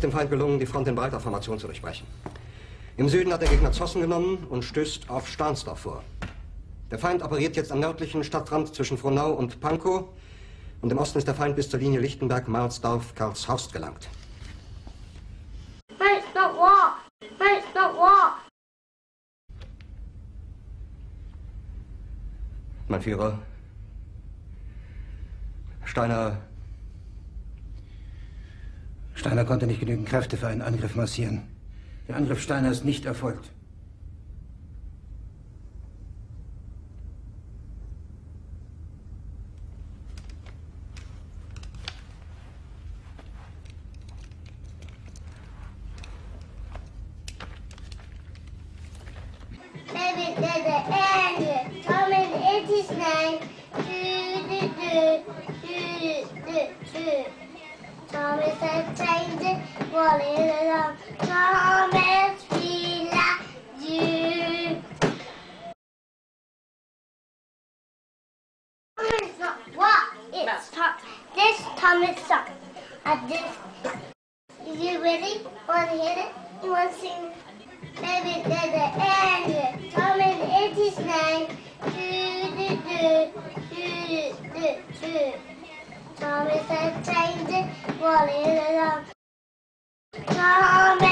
dem Feind gelungen, die Front in breiter Formation zu durchbrechen. Im Süden hat der Gegner Zossen genommen und stößt auf Stahnsdorf vor. Der Feind operiert jetzt am nördlichen Stadtrand zwischen Frohnau und Pankow und im Osten ist der Feind bis zur Linie Lichtenberg-Marsdorf-Karlshorst gelangt. Mein Führer, Steiner konnte nicht genügend Kräfte für einen Angriff massieren. Der Angriff Steiner ist nicht erfolgt. Thomas has changed it, rolling along. Thomas, we love you. Thomas song. What? It's this Thomas song. And this. Is you ready? Want to hear it? You want to sing? Baby, there's the end. Thomas, it is name. Thomas has changed it, rolling along. Thomas.